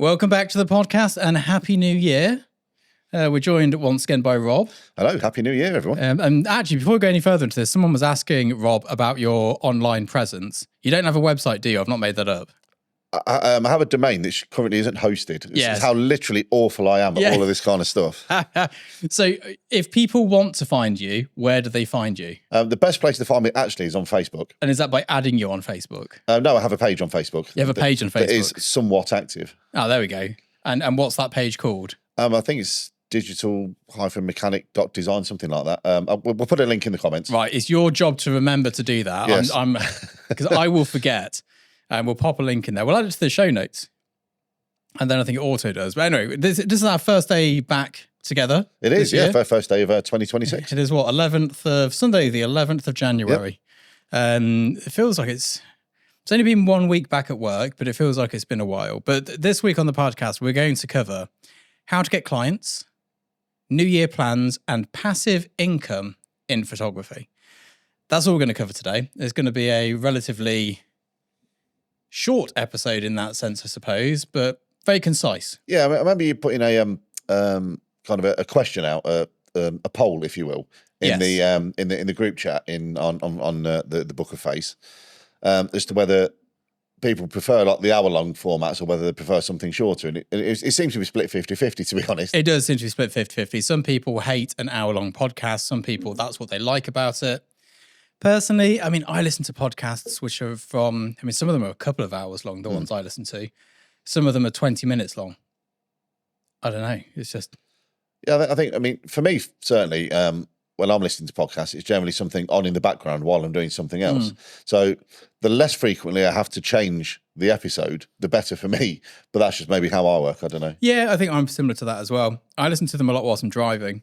Welcome back to the podcast and Happy New Year. We're joined once again by Rob. Hello, Happy New Year, everyone. And actually, before we go any further into this, someone was asking Rob about your online presence. You don't have a website, do you? I've not made that up. I have a domain that currently isn't hosted. This Yes. is how literally awful I am at all of this kind of stuff. So if people want to find you, where do they find you? The best place to find me actually is on Facebook. And is that by adding you on Facebook? No, I have a page on Facebook. You have a page on Facebook? That is somewhat active. Oh, there we go. And what's that page called? I think it's digital-mechanic.design, something like that. We'll put a link in the comments. Right, it's your job to remember to do that. Yes. Because I will forget. And we'll pop a link in there. We'll add it to the show notes. And then I think it auto does. But anyway, this is our first day back together. It is, yeah. First day of 2026. It is what, Sunday, the 11th of January. Yep. It feels like it's only been 1 week back at work, but it feels like it's been a while. But this week on the podcast, we're going to cover how to get clients, New Year plans, and passive income in photography. That's all we're going to cover today. It's going to be a relatively short episode in that sense, I suppose, but very concise. Yeah, I remember you putting a kind of a question out, a poll, if you will, in the group chat on the Book of Face, as to whether people prefer like the hour-long formats or whether they prefer something shorter. And it seems to be split 50-50, to be honest. It does seem to be split 50-50. Some people hate an hour-long podcast. Some people, that's what they like about it. Personally, I mean, I listen to podcasts which are some of them are a couple of hours long, the ones I listen to. Some of them are 20 minutes long. I don't know. It's just... Yeah, I think, for me, certainly, when I'm listening to podcasts, it's generally something on in the background while I'm doing something else. So the less frequently I have to change the episode, the better for me. But that's just maybe how I work. I don't know. Yeah, I think I'm similar to that as well. I listen to them a lot whilst I'm driving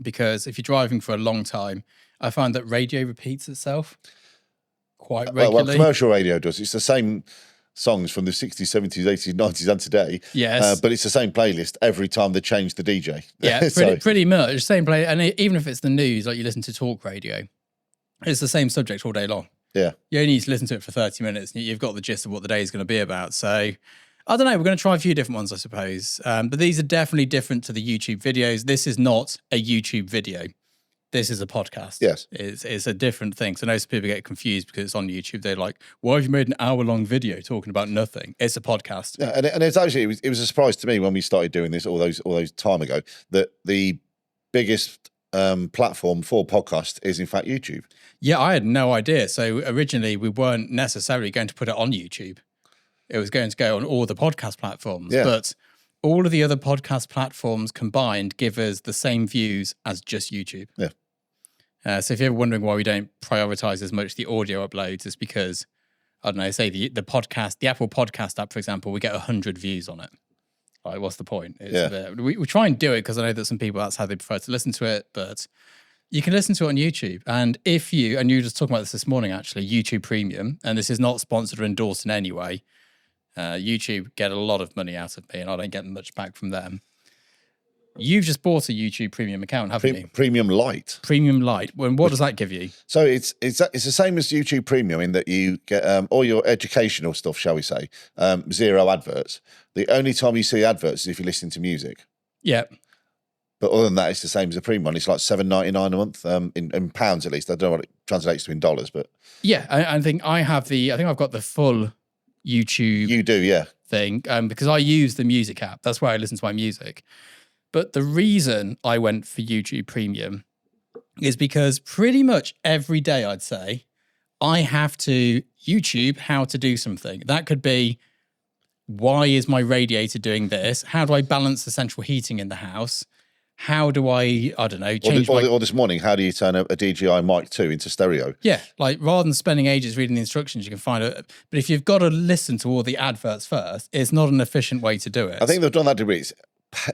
because if you're driving for a long time, I find that radio repeats itself quite regularly. Well, commercial radio does. It's the same songs from the 60s, 70s, 80s, 90s and today. Yes. But it's the same playlist every time they change the DJ. Yeah, pretty much. Same play. And even if it's the news, like you listen to talk radio, it's the same subject all day long. Yeah. You only need to listen to it for 30 minutes and you've got the gist of what the day is going to be about. So I don't know. We're going to try a few different ones, I suppose. But these are definitely different to the YouTube videos. This is not a YouTube video. This is a podcast. Yes. It's a different thing. So I know some people get confused because it's on YouTube. They're like, why have you made an hour-long video talking about nothing? It's a podcast. Yeah, and it's actually, it was a surprise to me when we started doing this all those time ago, that the biggest platform for podcast is in fact YouTube. Yeah, I had no idea. So originally we weren't necessarily going to put it on YouTube. It was going to go on all the podcast platforms. Yeah. But all of the other podcast platforms combined give us the same views as just YouTube. Yeah. So if you're ever wondering why we don't prioritize as much the audio uploads, it's because, I don't know, say the podcast, the Apple Podcast app, for example, we get 100 views on it. Like, what's the point? We try and do it because I know that some people, that's how they prefer to listen to it, but you can listen to it on YouTube. And you were just talking about this morning, actually, YouTube Premium, and this is not sponsored or endorsed in any way. YouTube get a lot of money out of me and I don't get much back from them. You've just bought a YouTube Premium account, haven't you? Premium Lite. Premium Lite. What does that give you? So it's the same as YouTube Premium in that you get all your educational stuff, shall we say, 0 adverts. The only time you see adverts is if you're listening to music. Yeah. But other than that, it's the same as the premium one. It's like $7.99 a month, in pounds at least. I don't know what it translates to in dollars, but yeah, I think I've got the full YouTube. You do, yeah. Thing because I use the music app. That's where I listen to my music. But the reason I went for YouTube Premium is because pretty much every day, I'd say, I have to YouTube how to do something. That could be, why is my radiator doing this? How do I balance the central heating in the house? How do I don't know, change or this morning, how do you turn a DJI Mic 2 into stereo? Yeah, like rather than spending ages reading the instructions, you can find it. But if you've got to listen to all the adverts first, it's not an efficient way to do it. I think they've done that to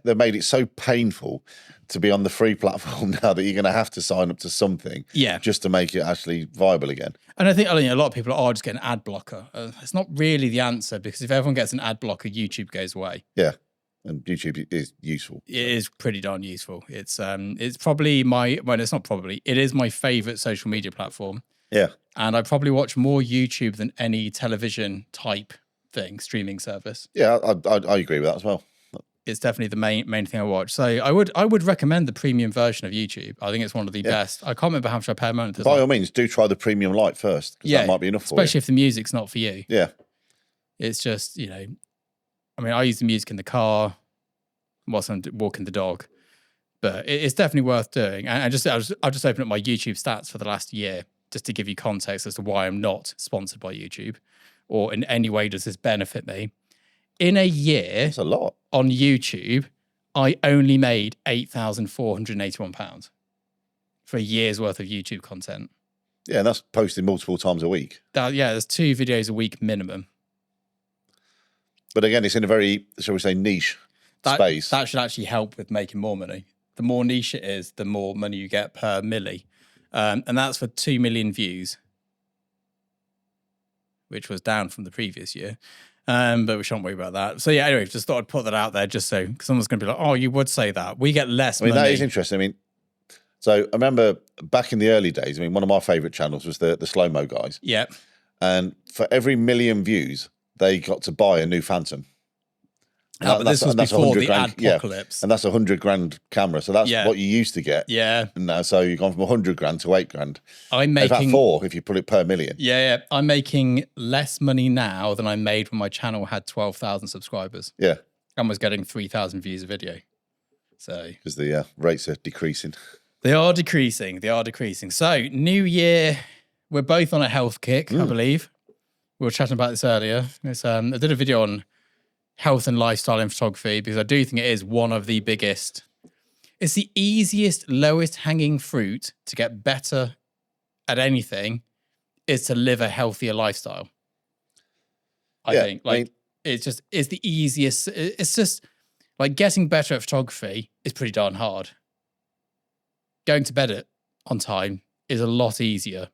they've made it so painful to be on the free platform now that you're going to have to sign up to something just to make it actually viable again. And I think a lot of people are just getting an ad blocker. It's not really the answer because if everyone gets an ad blocker, YouTube goes away. Yeah. And YouTube is useful. It is pretty darn useful. It's probably it is my favorite social media platform. Yeah. And I probably watch more YouTube than any television type streaming service. Yeah, I agree with that as well. It's definitely the main thing I watch. So I would recommend the premium version of YouTube. I think it's one of the best. I can't remember how much I pay a month. By all means, do try the premium light first, because that might be enough for you. Especially if the music's not for you. Yeah. It's just, I mean, I use the music in the car whilst I'm walking the dog, but it's definitely worth doing. And I'll just open up my YouTube stats for the last year just to give you context as to why I'm not sponsored by YouTube, or in any way does this benefit me. In a year, that's a lot on YouTube, I only made £8,481 for a year's worth of YouTube content. Yeah, and that's posted multiple times a week. There's 2 videos a week minimum. But again, it's in a very, shall we say, niche space. That should actually help with making more money. The more niche it is, the more money you get per milli. And that's for 2 million views, which was down from the previous year. But we shouldn't worry about that. So yeah, anyway, just thought I'd put that out there just so, because someone's going to be like, oh, you would say that. We get less money. That is interesting. I mean, so I remember back in the early days, I mean, one of my favourite channels was the slow-mo guys. Yeah. And for every million views, they got to buy a new Phantom. But this was before the adpocalypse. And that's $100,000 camera. So that's what you used to get. Yeah. And now, so you've gone from $100,000 to $8,000. I'm making... In fact, 4 if you put it per million. Yeah. I'm making less money now than I made when my channel had 12,000 subscribers. Yeah. And was getting 3,000 views a video. So... Because the rates are decreasing. They are decreasing. So, new year, we're both on a health kick, I believe. We were chatting about this earlier. I did a video on health and lifestyle in photography because I do think it is one of the biggest. It's the easiest, lowest hanging fruit to get better at anything is to live a healthier lifestyle. I think. It's the easiest. It's just like getting better at photography is pretty darn hard. Going to bed on time is a lot easier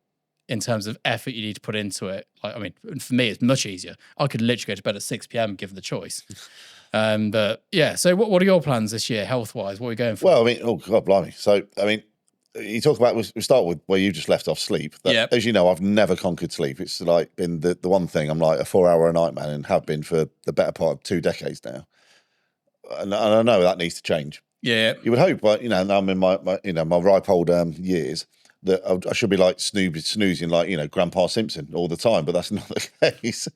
in terms of effort you need to put into it. Like, I mean, for me, it's much easier. I could literally go to bed at 6 p.m. given the choice. But yeah, so what are your plans this year, health-wise? What are you going for? Well, I mean, oh, God, blimey. So, I mean, you talk about, we start with where you just left off sleep. As you know, I've never conquered sleep. It's like been the one thing. I'm like a 4-hour-a-night man and have been for the better part of 2 decades now. And I know that needs to change. Yeah. You would hope, but, now I'm in my ripe old years, that I should be like snoozing like, Grandpa Simpson all the time, but that's not the case.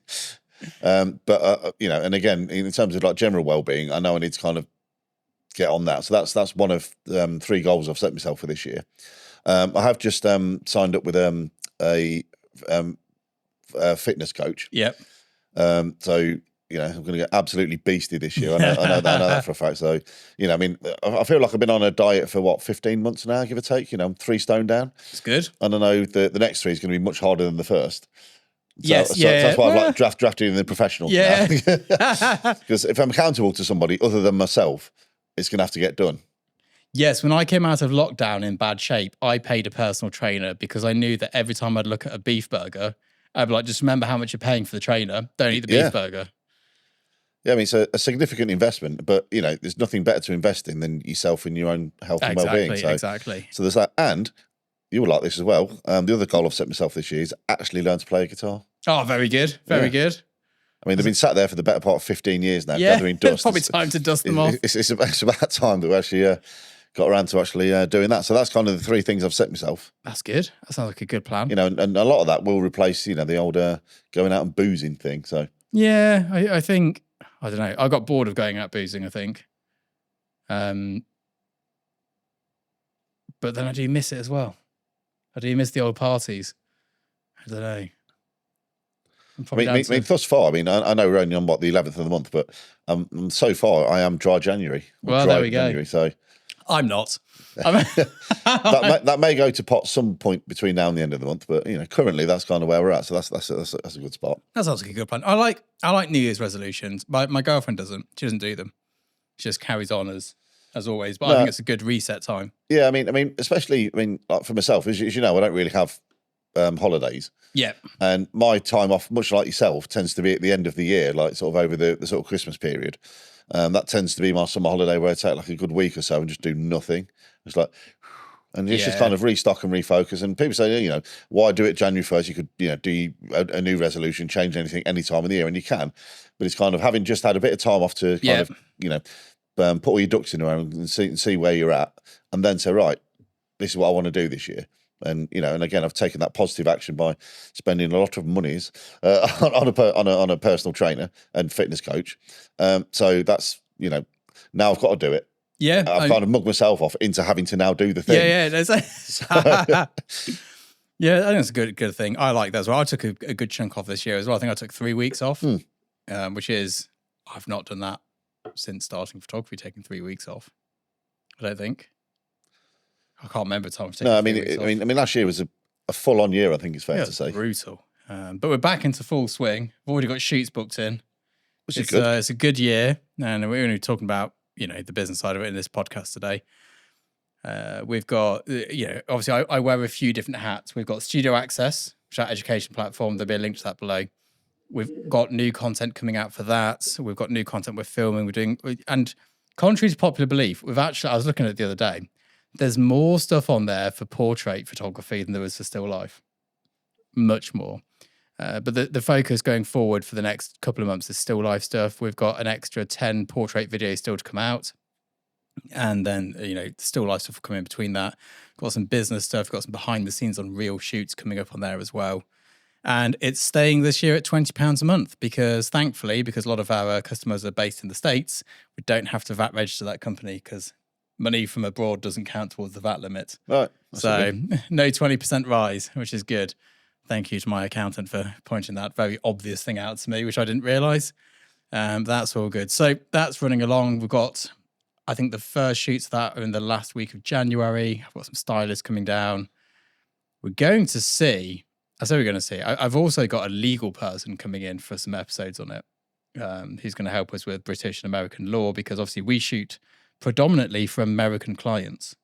But and again, in terms of like general well-being, I know I need to kind of get on that. So that's one of 3 goals I've set myself for this year. I have just signed up with a fitness coach. Yep. So I'm going to get absolutely beasty this year. I know that for a fact. So, I mean, I feel like I've been on a diet for 15 months now, give or take. I'm 3 stone down. It's good. And I know the next 3 is going to be much harder than the first. So So that's why I've like drafted in the professionals now. Because if I'm accountable to somebody other than myself, it's going to have to get done. Yes, when I came out of lockdown in bad shape, I paid a personal trainer because I knew that every time I'd look at a beef burger, I'd be like, just remember how much you're paying for the trainer. Don't eat the beef burger. Yeah, I mean, it's a significant investment, but, there's nothing better to invest in than yourself and your own health and well-being. So, exactly. So there's that. And you will like this as well. The other goal I've set myself this year is actually learn to play a guitar. Oh, very good. Very good. I mean, they've been sat there for the better part of 15 years now, gathering dust. It's probably time to dust them off. It's about time that we actually got around to actually doing that. So that's kind of the 3 things I've set myself. That's good. That sounds like a good plan. And a lot of that will replace, the old going out and boozing thing. So yeah, I think, I don't know. I got bored of going out boozing, I think. But then I do miss it as well. I do miss the old parties. I don't know. I mean, thus far, I know we're only on the 11th of the month, but so far I am dry January. Well, there we go. January, so I'm not. that may go to pot some point between now and the end of the month, but currently that's kind of where we're at. So that's a good spot. That sounds like a good plan. I like New Year's resolutions. My girlfriend doesn't. She doesn't do them. She just carries on as always. But I think it's a good reset time. Yeah, I mean, especially like for myself, as you know, I don't really have holidays. Yeah. And my time off, much like yourself, tends to be at the end of the year, like sort of over the sort of Christmas period. That tends to be my summer holiday where I take like a good week or so and just do nothing. It's like, And it's just kind of restock and refocus. And people say, why do it January 1st? You could, do a new resolution, change anything any time of the year, and you can. But it's kind of having just had a bit of time off to kind of, put all your ducks in a row and see where you're at, and then say, right, this is what I want to do this year. And and again, I've taken that positive action by spending a lot of monies on a personal trainer and fitness coach. So that's now I've got to do it. Yeah, I've kind of mugged myself off into having to now do the thing. Yeah. Yeah, I think it's a good thing. I like that as well. I took a good chunk off this year as well. I think I took 3 weeks off, which is I've not done that since starting photography. Taking 3 weeks off, I don't think. I can't remember the time I've taken. No, I mean, last year was a full-on year. I think it's fair to say. Brutal, but we're back into full swing. We've already got shoots booked in. Which is good. It's a good year, and we're only talking about the business side of it in this podcast today. We've got obviously I wear a few different hats. We've got Studio Access, which is our education platform. There'll be a link to that below. We've got new content coming out for that. We've got new content we're filming. We're doing, and contrary to popular belief, I was looking at it the other day. There's more stuff on there for portrait photography than there was for still life. Much more. But the focus going forward for the next couple of months is still life stuff. We've got an extra 10 portrait videos still to come out. And then, still life stuff will come in between that. Got some business stuff, got some behind the scenes on real shoots coming up on there as well. And it's staying this year at £20 a month because thankfully, because a lot of our customers are based in the States, we don't have to VAT register that company because money from abroad doesn't count towards the VAT limit. Right. So no 20% rise, which is good. Thank you to my accountant for pointing that very obvious thing out to me, which I didn't realise. That's all good. So that's running along. We've got, I think the first shoots of that are in the last week of January. I've got some stylists coming down. We're going to see, I've also got a legal person coming in for some episodes on it, who's going to help us with British and American law, because obviously we shoot predominantly for American clients.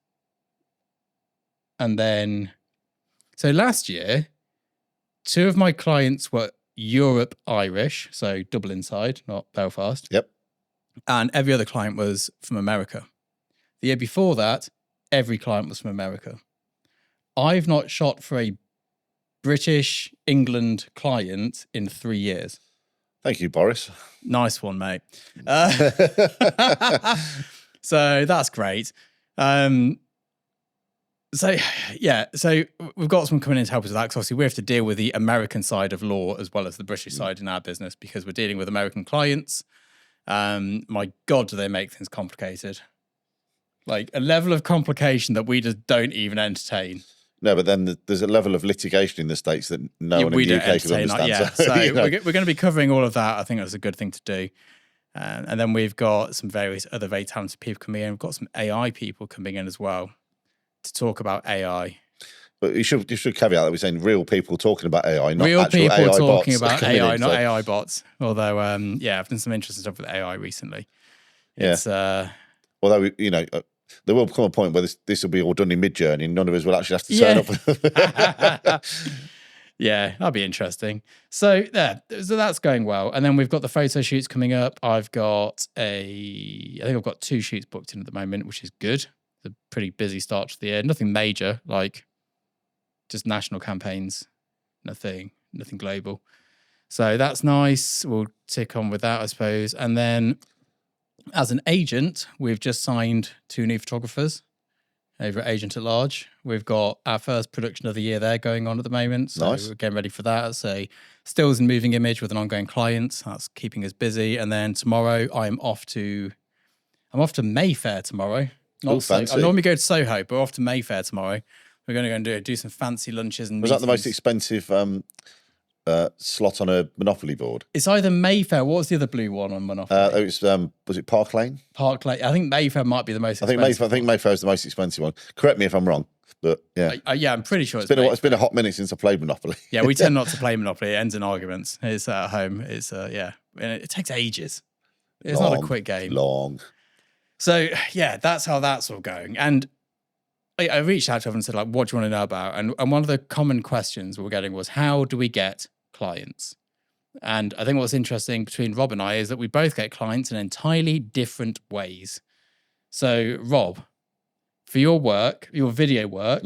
And then, so last year, 2 of my clients were Europe Irish, so Dublin side, not Belfast. Yep. And every other client was from America. The year before that, every client was from America. I've not shot for a British England client in 3 years. Thank you, Boris. Nice one, mate. So that's great. So we've got someone coming in to help us with that, because obviously we have to deal with the American side of law as well as the British side in our business, because we're dealing with American clients. My God, do they make things complicated? Like a level of complication that we just don't even entertain. No, but then there's a level of litigation in the States that no one in the UK can understand. So we're going to be covering all of that. I think that's a good thing to do. And then we've got some various other very talented people coming in. We've got some AI people coming in as well to talk about AI. But you should caveat that we're saying real people talking about AI, not real actual people AI talking bots about AI, not AI bots. Although, I've done some interesting stuff with AI recently. It's, although, there will come a point where this will be all done in Mid-Journey and none of us will actually have to turn up. Yeah, that'll be interesting. So that's going well. And then we've got the photo shoots coming up. I think I've got 2 shoots booked in at the moment, which is good. It's a pretty busy start to the year. Nothing major, like just national campaigns, nothing global. So that's nice. We'll tick on with that, I suppose. And then as an agent, we've just signed 2 new photographers over at Agent at Large. We've got our first production of the year there going on at the moment. So nice. We're getting ready for that. So stills and moving image with an ongoing client. That's keeping us busy. And then tomorrow I'm off to Mayfair tomorrow. Fancy. I normally go to Soho, but we're off to Mayfair tomorrow. We're going to go and do some fancy lunches and Was meetings. that the most expensive slot on a Monopoly board? It's either Mayfair. What was the other blue one on Monopoly? Was it Park Lane? Park Lane. I think Mayfair might be the most expensive. I think Mayfair is the most expensive one. Correct me if I'm wrong, but yeah. I'm pretty sure it's been a hot minute since I played Monopoly. Yeah, we tend not to play Monopoly. It ends in arguments. It's at home. It's and it takes ages. It's not a quick game. Long. So yeah, that's how that's all going. And I reached out to them and said, like, what do you want to know about? And one of the common questions we were getting was, how do we get clients? And I think what's interesting between Rob and I is that we both get clients in entirely different ways. So Rob, for your work, your video work,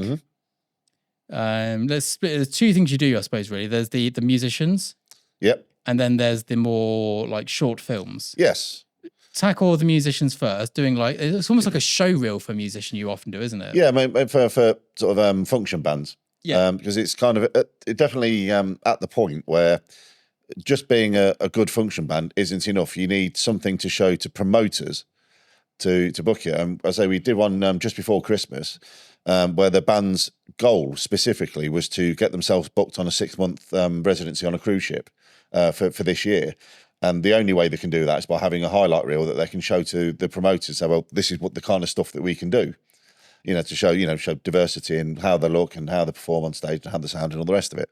let's split. There's two things you do, I suppose. Really, there's the musicians. Yep. And then there's the more like short films. Yes. Tackle the musicians first, doing like, it's almost like a show reel for a musician you often do, isn't it? Yeah, for sort of function bands. Yeah. Because it's kind of it definitely at the point where just being a good function band isn't enough. You need something to show to promoters to book you. I say we did one just before Christmas where the band's goal specifically was to get themselves booked on a 6-month residency on a cruise ship for this year. And the only way they can do that is by having a highlight reel that they can show to the promoters. So, well, this is what the kind of stuff that we can do, to show diversity in how they look and how they perform on stage and how they sound and all the rest of it.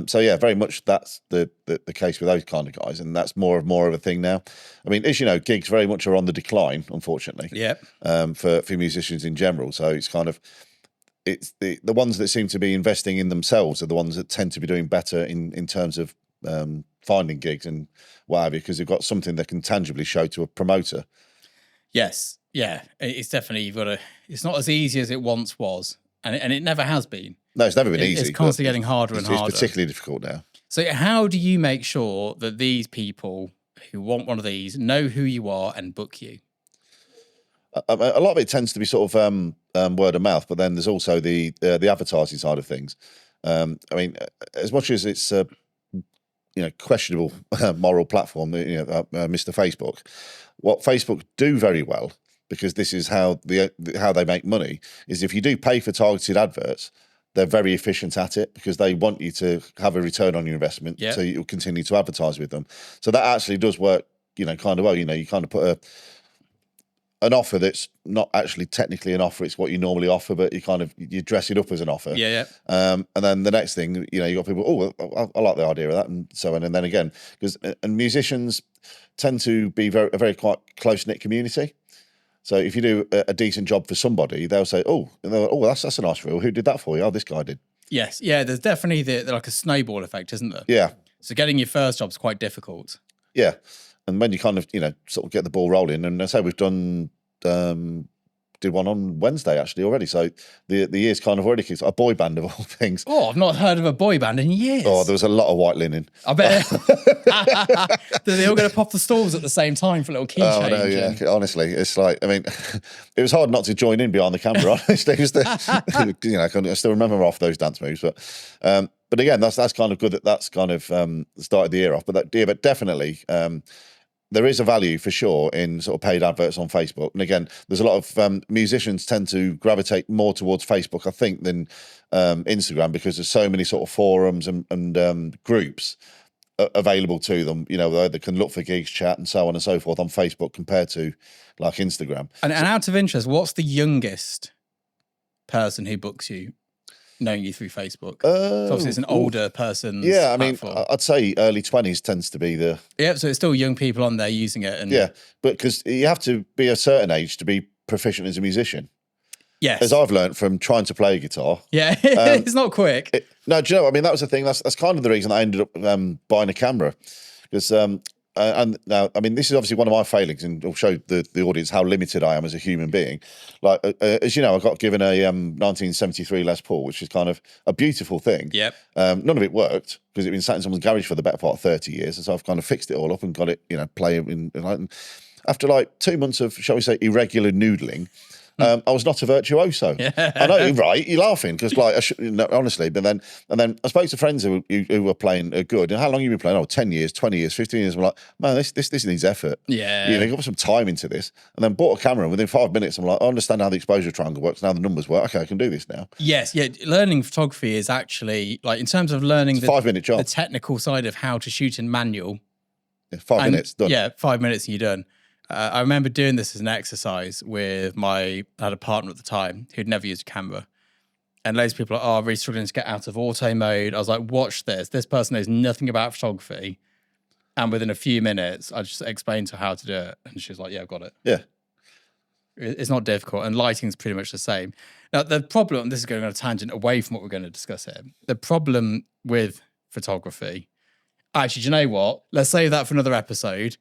So, yeah, very much that's the case with those kind of guys. And that's more of a thing now. I mean, as you know, gigs very much are on the decline, unfortunately, for musicians in general. So it's kind of, it's the ones that seem to be investing in themselves are the ones that tend to be doing better in terms of finding gigs and what have you, because they've got something they can tangibly show to a promoter. Yes, yeah, it's definitely, it's not as easy as it once was, and it never has been. No, it's never been easy. It's constantly getting harder and harder. It's particularly difficult now. So how do you make sure that these people who want one of these know who you are and book you? A lot of it tends to be sort of word of mouth, but then there's also the advertising side of things. I mean, as much as it's questionable moral platform, Mr. Facebook. What Facebook do very well, because this is how they make money, is if you do pay for targeted adverts, they're very efficient at it because they want you to have a return on your investment, so you'll continue to advertise with them. So that actually does work, kind of well. You kind of put an offer that's not actually technically an offer, it's what you normally offer, but you dress it up as an offer. And then the next thing, you got people, I like the idea of that, and so on. And then again, and musicians tend to be a very quite close-knit community. So if you do a decent job for somebody, they'll say, that's a nice reel. Who did that for you? Oh, this guy did. Yes. Yeah, there's definitely like a snowball effect, isn't there? Yeah. So getting your first job's quite difficult. Yeah. And when you kind of, sort of get the ball rolling, and I say we've done, did one on Wednesday actually already. So the year's kind of already kicked. A boy band of all things. Oh, I've not heard of a boy band in years. Oh, there was a lot of white linen. I bet. They're all going to pop the stalls at the same time for a little key change. No, yeah. Honestly, it's like, I mean, it was hard not to join in behind the camera. Honestly, I still remember half those dance moves, but again, that's kind of good that's kind of started the year off. But definitely. There is a value for sure in sort of paid adverts on Facebook. And again, there's a lot of musicians tend to gravitate more towards Facebook, I think, than Instagram, because there's so many sort of forums and groups available to them, where they can look for gigs, chat and so on and so forth on Facebook compared to like Instagram. And out of interest, what's the youngest person who books you? Knowing you through Facebook. So obviously it's an older person. Yeah, I mean, I'd say early 20s tends to be the... Yeah, so it's still young people on there using it. Yeah, but because you have to be a certain age to be proficient as a musician. Yes. As I've learned from trying to play guitar. Yeah, it's not quick. No, do you know, I mean, that was the thing. That's kind of the reason I ended up buying a camera. Because... and now, I mean, this is obviously one of my failings, and will show the audience how limited I am as a human being. Like, as you know, I got given a 1973 Les Paul, which is kind of a beautiful thing. Yep. None of it worked because it'd been sat in someone's garage for the better part of 30 years, and so I've kind of fixed it all up and got it, playing. And after like 2 months of, shall we say, irregular noodling. I was not a virtuoso. I know, right? You're laughing because, like, honestly. But then I spoke to friends who were playing good. And how long have you been playing? 10 years, 20 years, 15 years. I'm like, man, this needs effort. Yeah, you got some time into this. And then bought a camera. And within 5 minutes, I'm like, I understand how the exposure triangle works. Now the numbers work. Okay, I can do this now. Yes, yeah. Learning photography is actually, like, in terms of learning it's a 5-minute job. The technical side of how to shoot in manual. Yeah, 5 minutes done. Yeah, 5 minutes and you're done. I remember doing this as an exercise with I had a partner at the time who'd never used a camera. And loads of people are like, I'm really struggling to get out of auto mode. I was like, watch this. This person knows nothing about photography. And within a few minutes, I just explained to her how to do it. And she was like, yeah, I've got it. Yeah. It's not difficult. And lighting's pretty much the same. Now, the problem, and this is going on a tangent away from what we're going to discuss here. The problem with photography, actually, do you know what? Let's save that for another episode.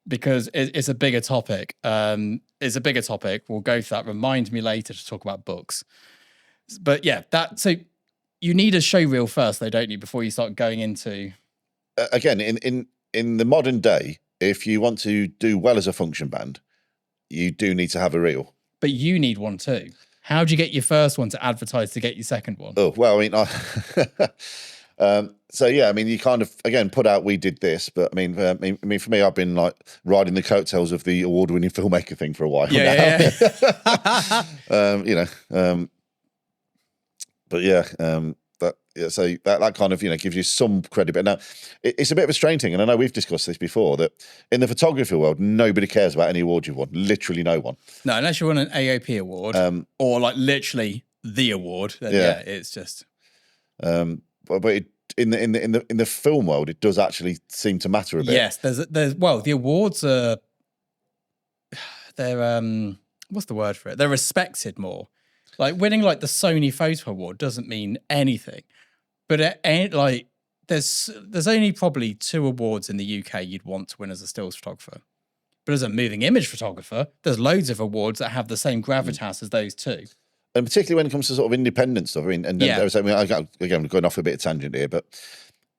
because it's a bigger topic. It's a bigger topic. We'll go to that. Remind me later to talk about books. But yeah, so you need a show reel first, though, don't you, before you start going into... Again, in the modern day, if you want to do well as a function band, you do need to have a reel. But you need one too. How do you get your first one to advertise to get your second one? Oh, well, I mean, so yeah, I mean, you kind of, again, put out, we did this, but I mean, for me, I've been like riding the coattails of the award-winning filmmaker thing for a while now. But yeah, so that kind of, gives you some credit. But now it's a bit of a strange thing. And I know we've discussed this before, that in the photography world, nobody cares about any award you've won. Literally no one. No, unless you won an AOP award or like literally the award. Then yeah, it's just. But in the film world, it does actually seem to matter a bit. Yes, there's well, the awards are, they're what's the word for it? They're respected more. Like winning like the Sony Photo Award doesn't mean anything, but it ain't like there's only probably 2 awards in the UK you'd want to win as a stills photographer. But as a moving image photographer, there's loads of awards that have the same gravitas as those 2. And particularly when it comes to sort of independent stuff. I mean, again, we're going off a bit of tangent here, but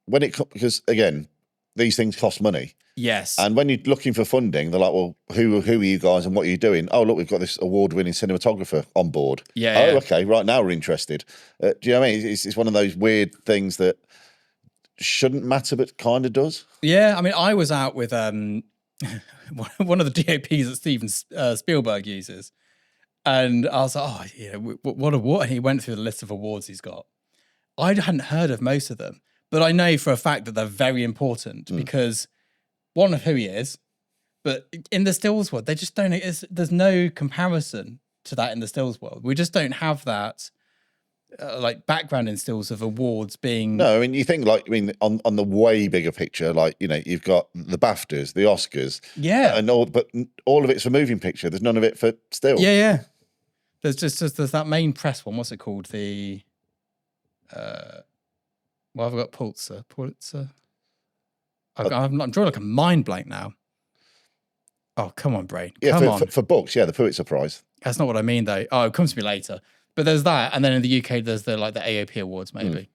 when it comes, because again, these things cost money. Yes. And when you're looking for funding, they're like, well, who are you guys and what are you doing? Oh, look, we've got this award-winning cinematographer on board. Yeah. Oh, okay, right now we're interested. Do you know what I mean? It's one of those weird things that shouldn't matter, but kind of does. Yeah, I mean, I was out with one of the DOPs that Steven Spielberg uses. And I was like, what award? And he went through the list of awards he's got. I hadn't heard of most of them, but I know for a fact that they're very important because one of who he is, but in the stills world, they just don't, there's no comparison to that in the stills world. We just don't have that like background in stills of awards being... No, I mean, you think like, on the way bigger picture, like, you've got the BAFTAs, the Oscars. Yeah. But all of it's for moving picture. There's none of it for still. Yeah. There's there's that main press one. What's it called? The I've got Pulitzer. I'm drawing like a mind blank now. Oh, come on, brain. Come on. For books, the Pulitzer Prize. That's not what I mean, though. Oh, it comes to me later. But there's that, and then in the UK, there's the AOP awards, maybe,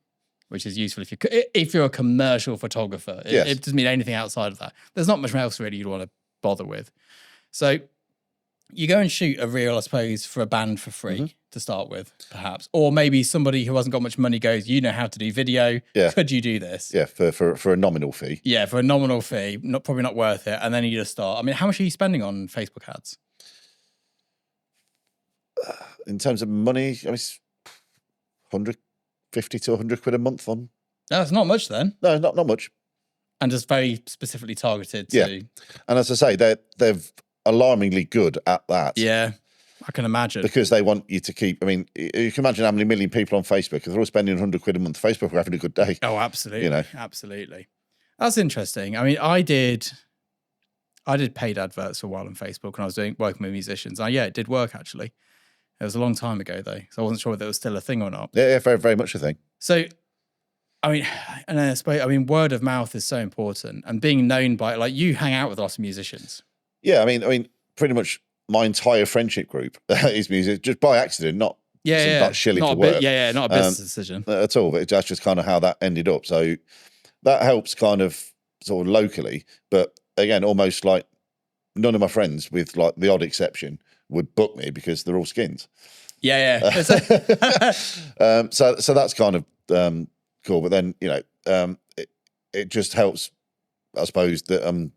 which is useful if you're a commercial photographer. It doesn't mean anything outside of that. There's not much else really you'd want to bother with. So you go and shoot a reel, I suppose, for a band for free to start with, perhaps. Or maybe somebody who hasn't got much money goes, you know how to do video. Yeah. Could you do this? Yeah, for a nominal fee. Yeah, for a nominal fee. Probably not worth it. And then you just start. I mean, how much are you spending on Facebook ads? In terms of money, I mean, 150 to 100 quid a month on. No, that's not much then. No, not much. And just very specifically targeted to... Yeah. And as I say, they're alarmingly good at that. Yeah, I can imagine. Because they want you to keep... I mean, you can imagine how many million people on Facebook, if they're all spending 100 quid a month, Facebook are having a good day. Oh, absolutely. Absolutely. That's interesting. I mean, I did paid adverts for a while on Facebook when I was working with musicians. It did work, actually. It was a long time ago, though, so I wasn't sure whether it was still a thing or not. Yeah, very, very much a thing. So, I mean, word of mouth is so important, and being known by, like, you hang out with lots of musicians. Yeah, I mean, pretty much my entire friendship group is music, just by accident, not shilly to work. Not a business decision at all. But that's just kind of how that ended up. So that helps kind of sort of locally, but again, almost like none of my friends, with like the odd exception, would book me because they're all skins. Yeah. So that's kind of cool. But then, it just helps, I suppose, that I'm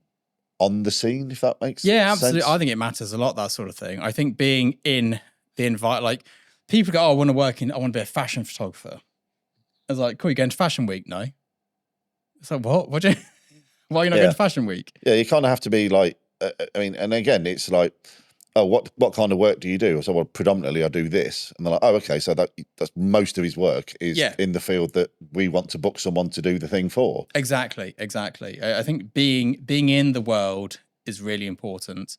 on the scene, if that makes sense. Yeah, absolutely. I think it matters a lot, that sort of thing. I think being in the invite, like people go, I want to be a fashion photographer. I was like, cool, you're going to Fashion Week? No. It's like, what? Why are you not going to Fashion Week? Yeah, you kind of have to be like, and again, it's like, oh, what kind of work do you do? So, well, predominantly I do this. And they're like, oh, okay, so that's most of his work is in the field that we want to book someone to do the thing for. Exactly. I think being in the world is really important.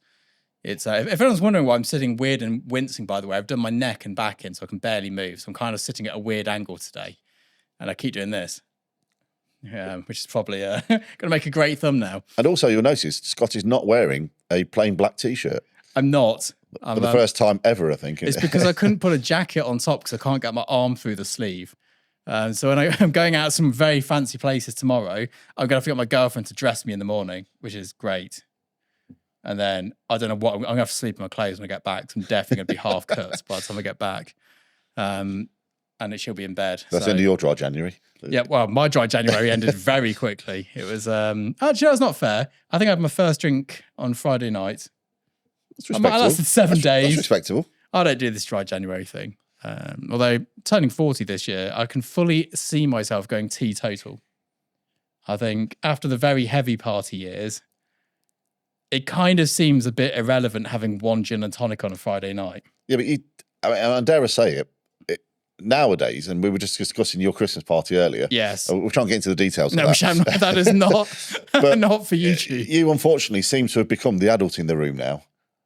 It's if anyone's wondering why I'm sitting weird and wincing, by the way, I've done my neck and back in so I can barely move. So I'm kind of sitting at a weird angle today. And I keep doing this. which is probably going to make a great thumbnail. And also, you'll notice Scott is not wearing a plain black T-shirt. I'm not. For the first time ever, I think. It's because I couldn't put a jacket on top because I can't get my arm through the sleeve. So when I'm going out some very fancy places tomorrow, I'm going to have to get my girlfriend to dress me in the morning, which is great. And then I don't know what, I'm going to have to sleep in my clothes when I get back. So I'm definitely going to be half cut by the time I get back. And she'll be in bed. That's the end of your dry January. Yeah, well, my dry January ended very quickly. It was, actually, that's not fair. I think I had my first drink on Friday night. That's respectable. I lasted 7 days. That's respectable. I don't do this dry January thing. Although turning 40 this year, I can fully see myself going teetotal. I think after the very heavy party years, it kind of seems a bit irrelevant having one gin and tonic on a Friday night. Yeah, but I dare I say it, nowadays, and we were just discussing your Christmas party earlier. Yes. We'll try and get into the details of that. No, we shan't. That is not, not for YouTube. You unfortunately seem to have become the adult in the room now.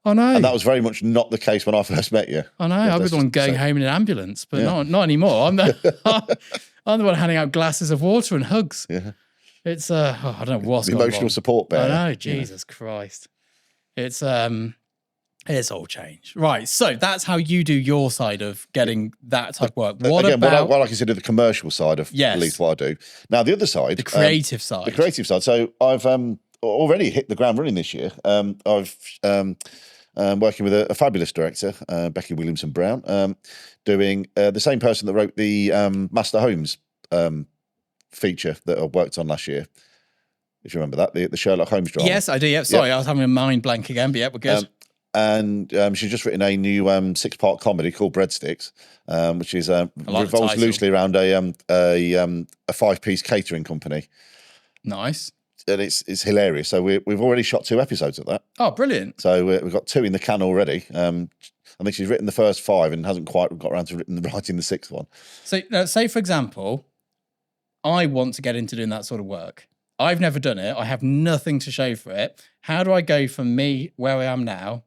I know. And that was very much not the case when I first met you. I know. I was the one going home in an ambulance, but not anymore. I'm the one handing out glasses of water and hugs. Yeah. It's I don't know what's going on. Emotional support bear. I know, Jesus Christ. It's all changed. Right. So that's how you do your side of getting that type of work. What I consider the commercial side of at least what I do. Now the other side, the creative side. The creative side. So I've already hit the ground running this year. I've working with a fabulous director, Becky Williamson-Brown, doing the same person that wrote the Master Holmes feature that I worked on last year. If you remember that, the Sherlock Holmes drama. Yes, I do. Yep. Sorry, I was having a mind blank again, but we're good. And she's just written a new 6-part comedy called Breadsticks, which is revolves loosely around a 5-piece catering company. Nice. And it's hilarious. So we've already shot 2 episodes of that. Oh, brilliant! So we've got 2 in the can already. I think she's written the first 5 and hasn't quite got around to writing the 6th one. So, say for example, I want to get into doing that sort of work. I've never done it. I have nothing to show for it. How do I go from me where I am now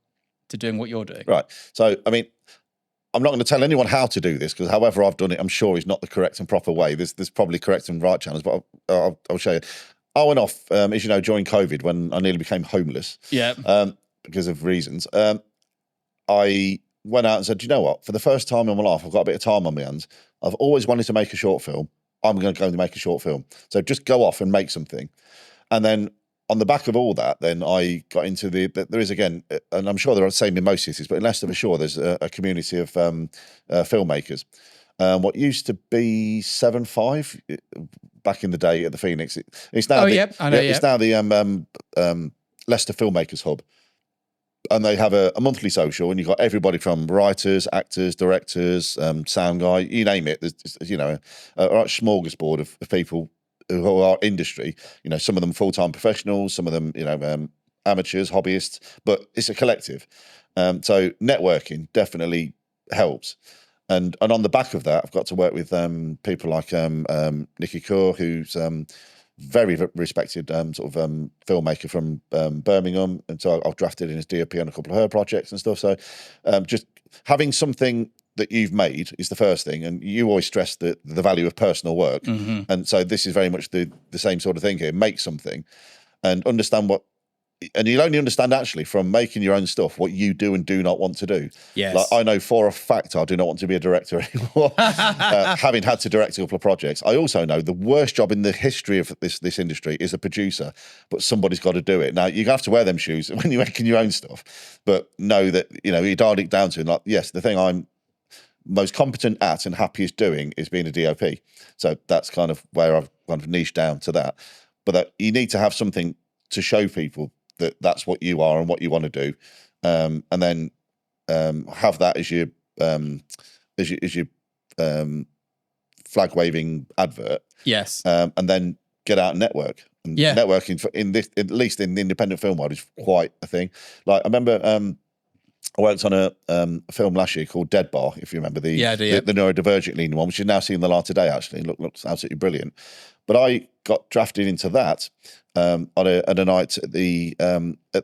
to doing what you're doing? Right. So, I mean, I'm not going to tell anyone how to do this because however I've done it, I'm sure is not the correct and proper way. There's probably correct and right channels, but I'll show you. I went off, as you know, during COVID when I nearly became homeless. Yeah. Because of reasons. I went out and said, you know what? For the first time in my life, I've got a bit of time on my hands. I've always wanted to make a short film. I'm going to go and make a short film. So just go off and make something. And then on the back of all that, then I got into there is again, and I'm sure there are the same in most cities, but in Leicester for sure, there's a community of filmmakers. What used to be 7-5 back in the day at the Phoenix, it's now it's now the Leicester Filmmakers Hub. And they have a monthly social, and you've got everybody from writers, actors, directors, sound guy, you name it. There's a smorgasbord of people who are industry. You know, some of them full-time professionals, some of them amateurs, hobbyists, but it's a collective. So networking definitely helps. And on the back of that, I've got to work with people like Nikki Kaur, who's very respected filmmaker from Birmingham, and so I've drafted in his DOP on a couple of her projects and stuff. So just having something that you've made is the first thing, and you always stress the value of personal work, and so this is very much the same sort of thing here. Make something and understand what. And you'll only understand actually from making your own stuff what you do and do not want to do. Yes. Like I know for a fact I do not want to be a director anymore, having had to direct a couple of projects. I also know the worst job in the history of this industry is a producer, but somebody's got to do it. Now, you have to wear them shoes when you're making your own stuff, but know that, you dialed it down to, like, yes, the thing I'm most competent at and happiest doing is being a DOP. So that's kind of where I've kind of niched down to that. But that you need to have something to show people that's what you are and what you want to do, and then have that as your flag waving advert. Yes, and then get out and network. And networking at least in the independent film world is quite a thing. Like I remember, I worked on a film last year called Dead Bar, if you remember the neurodivergent leaning one, which is now seeing the light today. Actually, looks absolutely brilliant. But I got drafted into that. On a night at the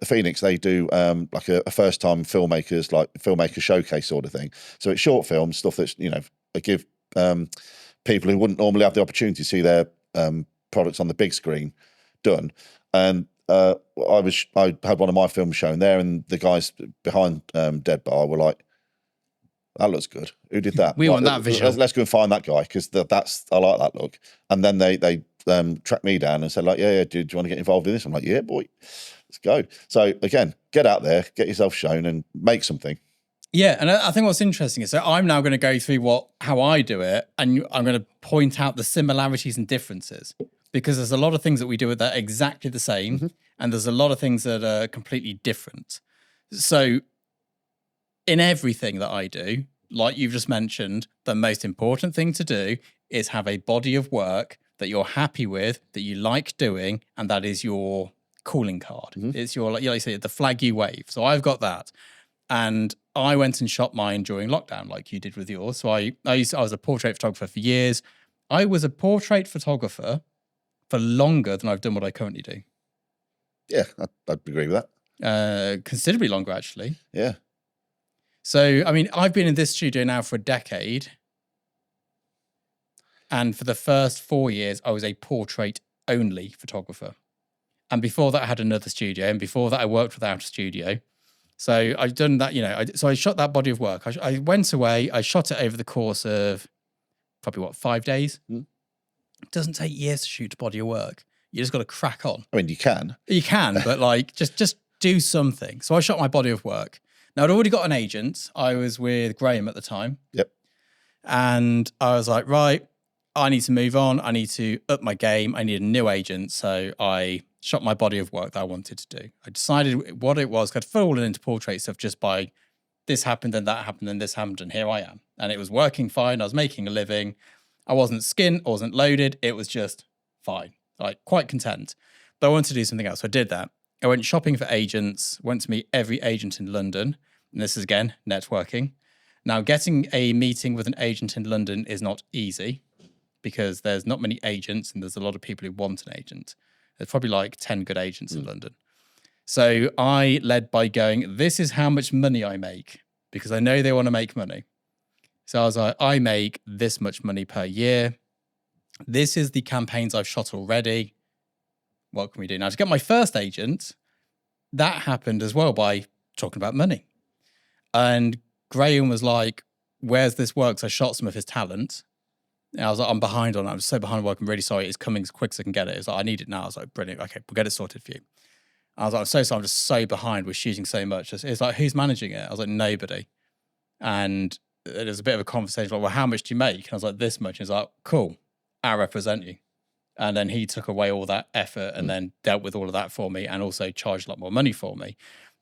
Phoenix, they do like a first time filmmaker showcase sort of thing. So it's short films, stuff that's they give people who wouldn't normally have the opportunity to see their products on the big screen done. And I had one of my films shown there, and the guys behind Dead Bar were like, "That looks good. Who did that? We want that visual. Let's go and find that guy, because I like that look." And then they tracked me down and said, like, "Yeah, do you want to get involved in this?" I'm like, "Yeah, boy, let's go." So again, get out there, get yourself shown, and make something. Yeah, and I think what's interesting is, so I'm now going to go through how I do it, and I'm going to point out the similarities and differences, because there's a lot of things that we do that are exactly the same, and there's a lot of things that are completely different. So in everything that I do, like you've just mentioned, the most important thing to do is have a body of work that you're happy with, that you like doing, and that is your calling card. It's your, like you say, the flag you wave. So I've got that. And I went and shot mine during lockdown, like you did with yours. So I was a portrait photographer for years. I was a portrait photographer for longer than I've done what I currently do. Yeah, I'd agree with that. Considerably longer, actually. Yeah. So, I mean, I've been in this studio now for a decade. And for the first 4 years, I was a portrait-only photographer. And before that, I had another studio. And before that, I worked without a studio. So I've done that, so I shot that body of work. I went away, I shot it over the course of probably, 5 days? It doesn't take years to shoot a body of work. You just got to crack on. I mean, you can. You can, but like, just do something. So I shot my body of work. Now, I'd already got an agent. I was with Graham at the time. Yep. And I was like, right, I need to move on. I need to up my game. I need a new agent. So I shot my body of work that I wanted to do. I decided what it was. I'd fallen into portrait stuff just by this happened and that happened and this happened and here I am. And it was working fine. I was making a living. I wasn't skint, I wasn't loaded. It was just fine, like quite content. But I wanted to do something else. So I did that. I went shopping for agents, went to meet every agent in London. And this is, again, networking. Now, getting a meeting with an agent in London is not easy because there's not many agents and there's a lot of people who want an agent. There's probably like 10 good agents in London. So I led by going, this is how much money I make, because I know they want to make money. So I was like, I make this much money per year. This is the campaigns I've shot already. What can we do? Now, to get my first agent, that happened as well by talking about money. And Graham was like, where's this work? So I shot some of his talent. And I was like, I'm behind on it. I'm so behind work. I'm really sorry. It's coming as quick as I can get it. It's like, I need it now. I was like, brilliant. Okay, we'll get it sorted for you. I was like, I'm so sorry. I'm just so behind with shooting so much. It's like, who's managing it? I was like, nobody. And there was a bit of a conversation like, well, how much do you make? And I was like, this much. And he's like, cool, I'll represent you. And then he took away all that effort and then dealt with all of that for me and also charged a lot more money for me.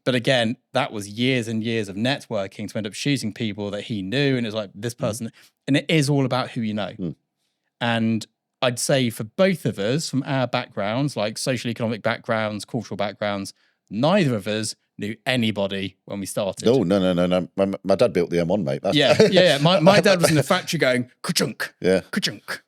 But again, that was years and years of networking to end up shooting people that he knew. And it's like this person, and it is all about who you know. And I'd say for both of us, from our backgrounds, like social economic backgrounds, cultural backgrounds, neither of us knew anybody when we started. Oh, no. My dad built the M1, mate. That's Yeah. My dad was in the factory going, ka-chunk, yeah. ka-chunk.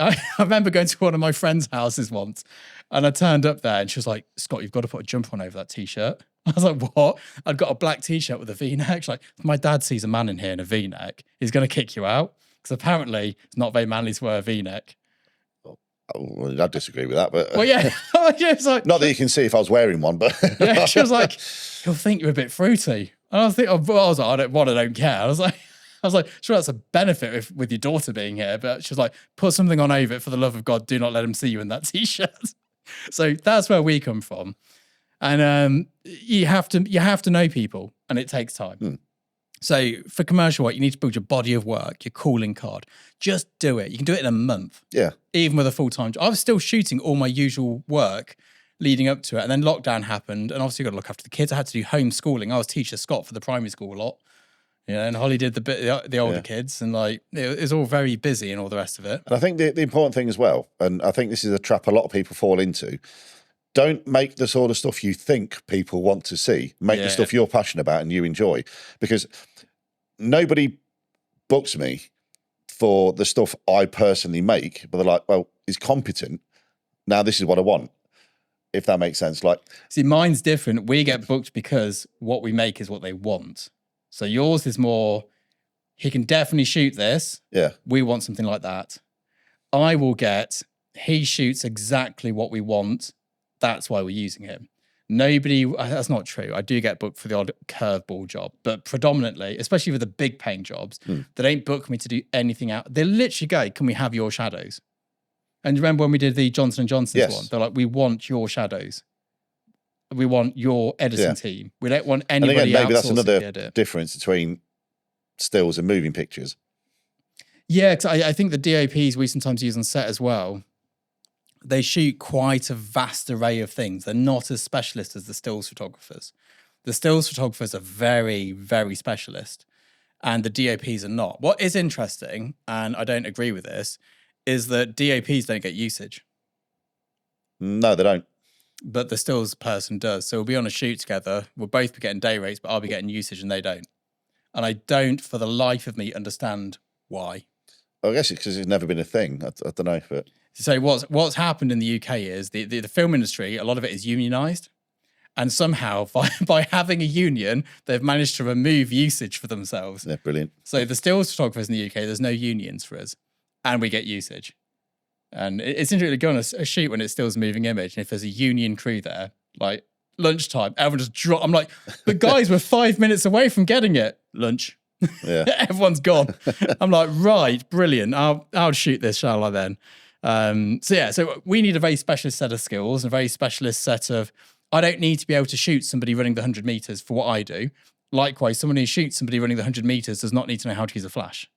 I remember going to one of my friend's houses once and I turned up there and she was like, Scott, you've got to put a jumper on over that t-shirt. I was like, what? I'd got a black t-shirt with a v-neck. She's like, if my dad sees a man in here in a v-neck, he's going to kick you out. Because apparently it's not very manly to wear a v-neck. Well, I disagree with that, but... Well, yeah. It's like, not that you can see if I was wearing one, but... yeah, she was like, he'll think you're a bit fruity. And I was like, I don't care. I was like, sure, that's a benefit with your daughter being here, but she was like, put something on over it for the love of God. Do not let him see you in that t-shirt. So that's where we come from. And you have to know people, and it takes time. So for commercial work, you need to build your body of work, your calling card. Just do it. You can do it in a month. Yeah. Even with a full-time job. I was still shooting all my usual work leading up to it. And then lockdown happened. And obviously you've got to look after the kids. I had to do homeschooling. I was teacher Scott for the primary school a lot. And Holly did the older kids. And like, it was all very busy and all the rest of it. And I think the important thing as well, and I think this is a trap a lot of people fall into, don't make the sort of stuff you think people want to see. Make the stuff you're passionate about and you enjoy. Because nobody books me for the stuff I personally make, but they're like, well, he's competent. Now this is what I want, if that makes sense. Like, see, mine's different. We get booked because what we make is what they want. So yours is more, he can definitely shoot this. Yeah. We want something like that. I will get, he shoots exactly what we want. That's why we're using him. Nobody, that's not true. I do get booked for the odd curveball job, but predominantly, especially with the big paying jobs, they don't book me to do anything out. They literally go, can we have your shadows? And you remember when we did the Johnson & Johnson's one? They're like, we want your shadows. We want your editing team. We don't want anybody else. And again, maybe that's another difference between stills and moving pictures. Yeah, because I think the DOPs we sometimes use on set as well, they shoot quite a vast array of things. They're not as specialist as the stills photographers. The stills photographers are very, very specialist, and the DOPs are not. What is interesting, and I don't agree with this, is that DOPs don't get usage. No, they don't. But the stills person does. So we'll be on a shoot together. We'll both be getting day rates, but I'll be getting usage and they don't. And I don't, for the life of me, understand why. I guess it's because it's never been a thing. I don't know. But so what's happened in the UK is the film industry, a lot of it is unionised. And somehow, by having a union, they've managed to remove usage for themselves. Yeah, brilliant. So the stills photographers in the UK, there's no unions for us. And we get usage. And it's interesting to go on a shoot when it's still a moving image. And if there's a union crew there, like lunchtime, everyone just drop. I'm like, but guys, we're 5 minutes away from getting it. Lunch. Yeah. Everyone's gone. I'm like, right, brilliant. I'll shoot this, shall I then? So we need a very specialist set of skills, a very specialist set of, I don't need to be able to shoot somebody running the 100 meters for what I do. Likewise, someone who shoots somebody running the 100 meters does not need to know how to use a flash.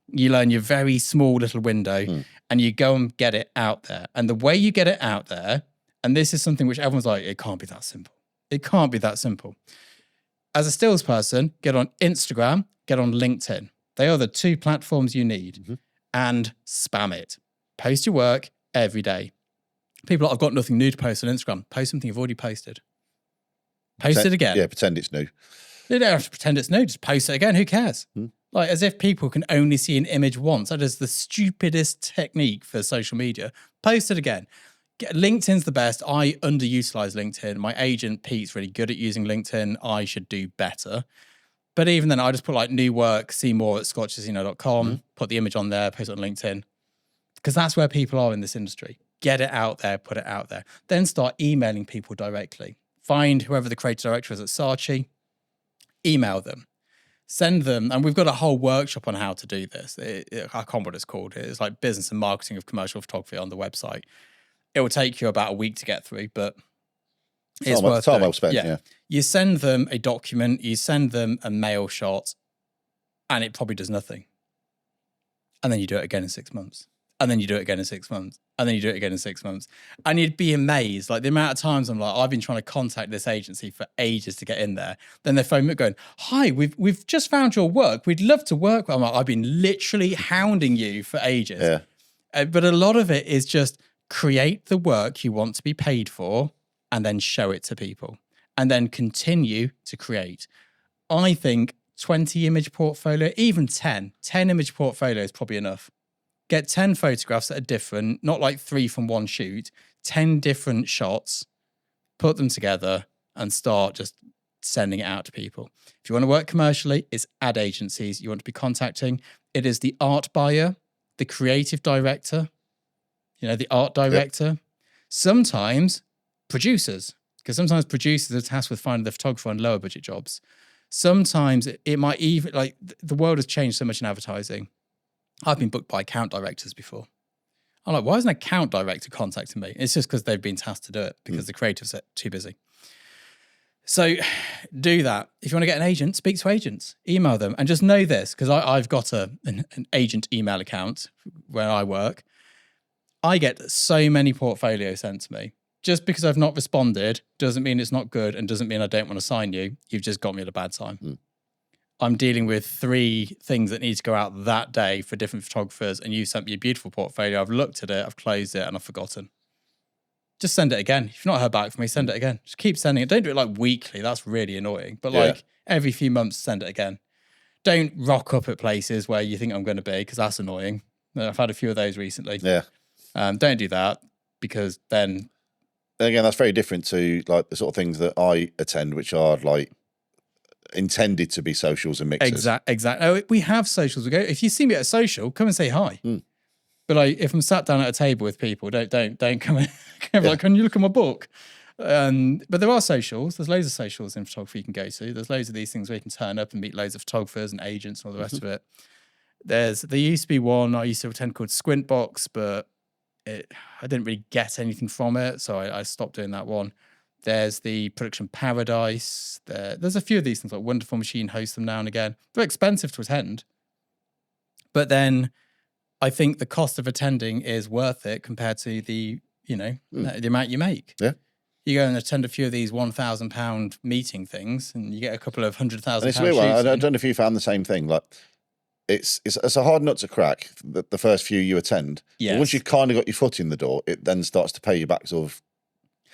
You learn your very small little window and you go and get it out there. And the way you get it out there, and this is something which everyone's like, it can't be that simple. It can't be that simple. As a stills person, get on Instagram, get on LinkedIn. They are the two platforms you need. And spam it. Post your work every day. People are like, I've got nothing new to post on Instagram. Post something you've already posted. Post it again. Yeah, pretend it's new. You don't have to pretend it's new. Just post it again. Who cares? Like, as if people can only see an image once. That is the stupidest technique for social media. Post it again. LinkedIn's the best. I underutilize LinkedIn. My agent, Pete's really good at using LinkedIn. I should do better. But even then, I just put like new work, see more at scotchesino.com, put the image on there, post it on LinkedIn. Because that's where people are in this industry. Get it out there, put it out there. Then start emailing people directly. Find whoever the creative director is at Saatchi, email them. Send them, and we've got a whole workshop on how to do this. I can't remember what it's called. It's like business and marketing of commercial photography on the website. It will take you about a week to get through, but it's worth time well spent. Yeah. You send them a document, you send them a mail shot, and it probably does nothing. And then you do it again in 6 months. And then you do it again in 6 months. And then you do it again in 6 months. And you'd be amazed. Like the amount of times I'm like, I've been trying to contact this agency for ages to get in there. Then they phone me going, hi, we've just found your work. We'd love to work with you. I'm like, I've been literally hounding you for ages. Yeah. But a lot of it is just create the work you want to be paid for and then show it to people. And then continue to create. I think 20 image portfolio, even 10 image portfolio is probably enough. Get 10 photographs that are different, not like 3 from one shoot, 10 different shots, put them together and start just sending it out to people. If you want to work commercially, it's ad agencies you want to be contacting. It is the art buyer, the creative director, the art director. Yep. Sometimes producers, because sometimes producers are tasked with finding the photographer on lower budget jobs. Sometimes it might even, like the world has changed so much in advertising. I've been booked by account directors before. I'm like, why isn't an account director contacting me? It's just because they've been tasked to do it because the creatives are too busy. So do that. If you want to get an agent, speak to agents, email them, and just know this, because I've got an agent email account where I work. I get so many portfolios sent to me. Just because I've not responded doesn't mean it's not good and doesn't mean I don't want to sign you. You've just got me at a bad time. I'm dealing with 3 things that need to go out that day for different photographers, and you sent me a beautiful portfolio. I've looked at it, I've closed it, and I've forgotten. Just send it again. If you've not heard back from me, send it again. Just keep sending it. Don't do it like weekly. That's really annoying. But like every few months, send it again. Don't rock up at places where you think I'm going to be, because that's annoying. I've had a few of those recently. Yeah. Don't do that, because then... Again, that's very different to like the sort of things that I attend, which are like intended to be socials and mixers. Exactly. Oh, we have socials. We go. If you see me at a social, come and say hi. But like, if I'm sat down at a table with people, don't come in. Like, can you look at my book? But there are socials. There's loads of socials in photography you can go to. There's loads of these things where you can turn up and meet loads of photographers and agents and all the rest of it. There used to be one I used to attend called Squintbox, but I didn't really get anything from it, so I stopped doing that one. There's the Production Paradise. There's a few of these things, like Wonderful Machine hosts them now and again. They're expensive to attend, but then I think the cost of attending is worth it compared to the amount you make. Yeah. You go and attend a few of these £1,000 meeting things, and you get a couple of £100,000. It's weird. I don't know if you found the same thing. Like, it's a hard nut to crack. The first few you attend. Yes. But once you've kind of got your foot in the door, it then starts to pay you back, sort of.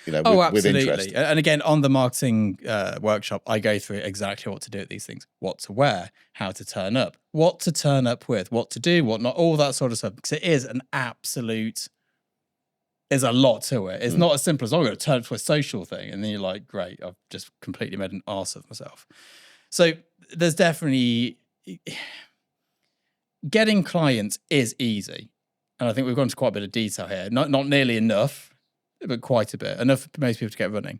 With interest. And again, on the marketing workshop, I go through exactly what to do at these things, what to wear, how to turn up, what to turn up with, what to do, what not, all that sort of stuff. Because it is there's a lot to it. It's not as simple as, I'm going to turn up to a social thing. And then you're like, great, I've just completely made an arse of myself. So there's definitely, getting clients is easy. And I think we've gone into quite a bit of detail here. Not nearly enough, but quite a bit. Enough for most people to get running.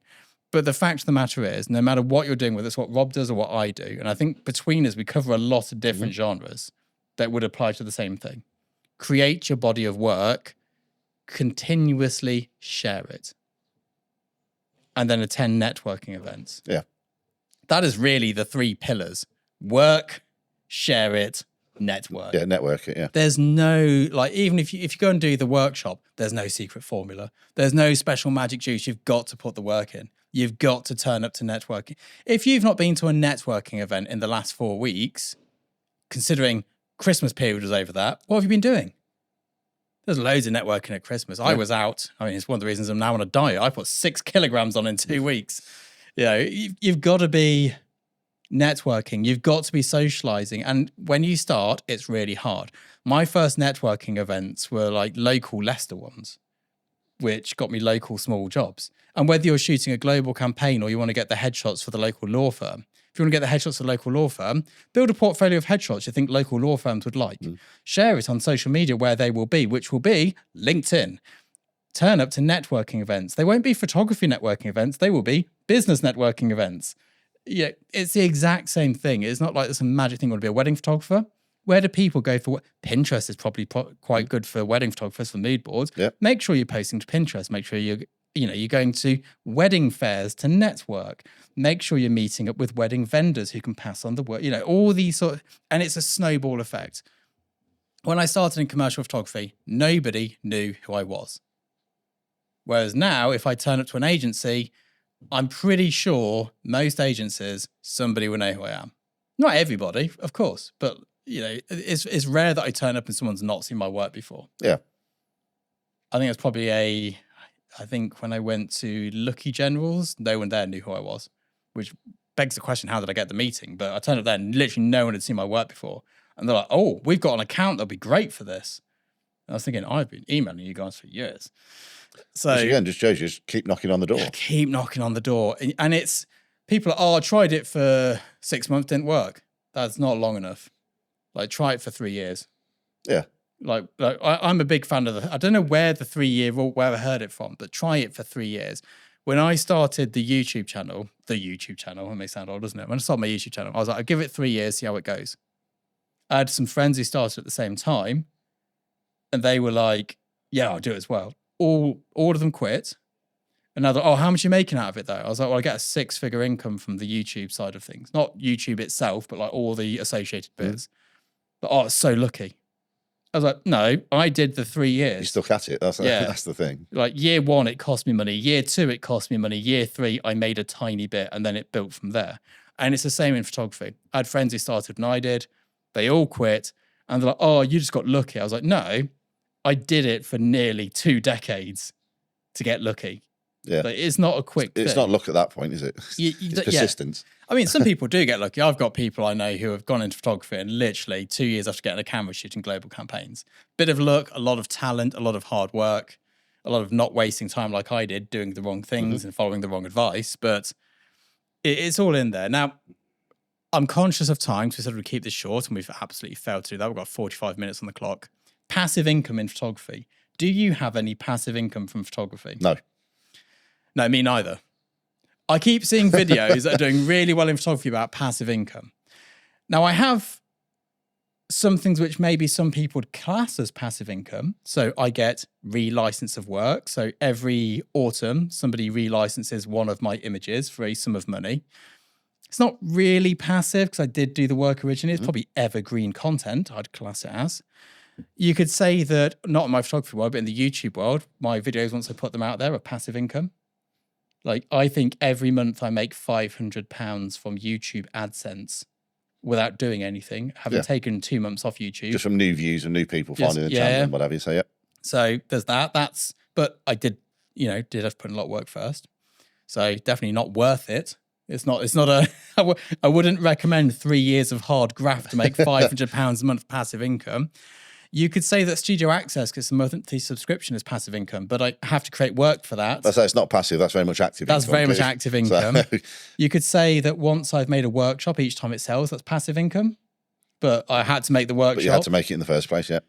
But the fact of the matter is, no matter what you're doing, whether it's what Rob does or what I do, and I think between us, we cover a lot of different genres that would apply to the same thing. Create your body of work, continuously share it, and then attend networking events. Yeah. That is really the 3 pillars. Work, share it, network. Yeah, network it, yeah. There's no, like, even if you go and do the workshop, there's no secret formula. There's no special magic juice. You've got to put the work in. You've got to turn up to networking. If you've not been to a networking event in the last 4 weeks, considering Christmas period was over that, what have you been doing? There's loads of networking at Christmas. I was out. I mean, it's one of the reasons I'm now on a diet. I put 6 kilograms on in 2 weeks. You've got to be networking. You've got to be socializing. And when you start, it's really hard. My first networking events were like local Leicester ones, which got me local small jobs. And whether you're shooting a global campaign or you want to get the headshots for the local law firm, if you want to get the headshots for the local law firm, build a portfolio of headshots you think local law firms would like. Share it on social media where they will be, which will be LinkedIn. Turn up to networking events. They won't be photography networking events. They will be business networking events. Yeah, it's the exact same thing. It's not like there's some magic thing. You want to be a wedding photographer? Where do people go for what? Pinterest is probably quite good for wedding photographers, for mood boards. Yep. Make sure you're posting to Pinterest. Make sure you're going to wedding fairs to network. Make sure you're meeting up with wedding vendors who can pass on the work. All these and it's a snowball effect. When I started in commercial photography, nobody knew who I was. Whereas now, if I turn up to an agency, I'm pretty sure most agencies, somebody will know who I am. Not everybody, of course, but it's rare that I turn up and someone's not seen my work before. Yeah. I think it's probably I think when I went to Lucky Generals, no one there knew who I was, which begs the question, how did I get the meeting? But I turned up there and literally no one had seen my work before. And they're like, oh, we've got an account that'll be great for this. And I was thinking, I've been emailing you guys for years. So which again just shows you, just keep knocking on the door. Keep knocking on the door. And it's, people are, I tried it for 6 months, didn't work. That's not long enough. Like, try it for 3 years. Yeah. Like I'm a big fan of I don't know where the 3 year rule, where I heard it from, but try it for 3 years. When I started the YouTube channel, it may sound old, doesn't it? When I started my YouTube channel, I was like, I'll give it 3 years, see how it goes. I had some friends who started at the same time, and they were like, yeah, I'll do it as well. All of them quit. And I thought, oh, how much are you making out of it though? I was like, well, I get a 6-figure income from the YouTube side of things. Not YouTube itself, but like all the associated bits. But oh, it's so lucky. I was like, no, I did the 3 years. You stuck at it. That's the thing. Like year 1, it cost me money. Year 2, it cost me money. Year 3, I made a tiny bit and then it built from there. And it's the same in photography. I had friends who started when I did. They all quit. And they're like, oh, you just got lucky. I was like, no, I did it for nearly 2 decades to get lucky. Yeah. But it's not a quick thing. It's not luck at that point, is it? It's persistence. Yeah. I mean, some people do get lucky. I've got people I know who have gone into photography and literally 2 years after getting a camera shooting global campaigns. Bit of luck, a lot of talent, a lot of hard work, a lot of not wasting time like I did, doing the wrong things and following the wrong advice. But it's all in there. Now, I'm conscious of time, so we said we'd keep this short, and we've absolutely failed to do that. We've got 45 minutes on the clock. passive income in photography. Do you have any passive income from photography? No. No, me neither. I keep seeing videos that are doing really well in photography about passive income. Now, I have some things which maybe some people would class as passive income. So I get relicense of work. So every autumn, somebody relicenses one of my images for a sum of money. It's not really passive because I did do the work originally. It's probably evergreen content, I'd class it as. You could say that, not in my photography world, but in the YouTube world, my videos, once I put them out there, are passive income. Like, I think every month I make £500 from YouTube AdSense without doing anything, having taken 2 months off YouTube. Just from new views and new people finding the channel and what have you. So, So there's that. But I did have to put in a lot of work first. So definitely not worth it. It's not I wouldn't recommend 3 years of hard graft to make £500 a month passive income. You could say that Studio Access gets a monthly subscription as passive income, but I have to create work for that. That's it's not passive. That's very much active income. That's very much active income. So. You could say that once I've made a workshop, each time it sells, that's passive income. But I had to make the workshop. But you had to make it in the first place, yeah.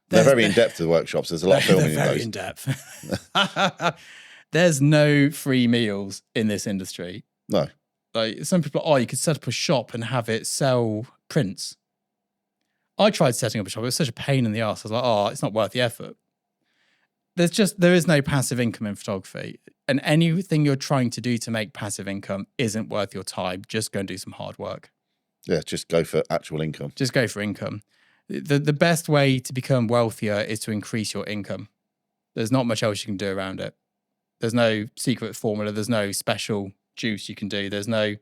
They're very in-depth, the workshops. There's a lot of filming in those. Very in-depth. There's no free meals in this industry. No. Like, some people, you could set up a shop and have it sell prints. I tried setting up a shop. It was such a pain in the ass. I was like, it's not worth the effort. There is no passive income in photography. And anything you're trying to do to make passive income isn't worth your time. Just go and do some hard work. Yeah, just go for actual income. Just go for income. The best way to become wealthier is to increase your income. There's not much else you can do around it. There's no secret formula. There's no special juice you can do. There's no...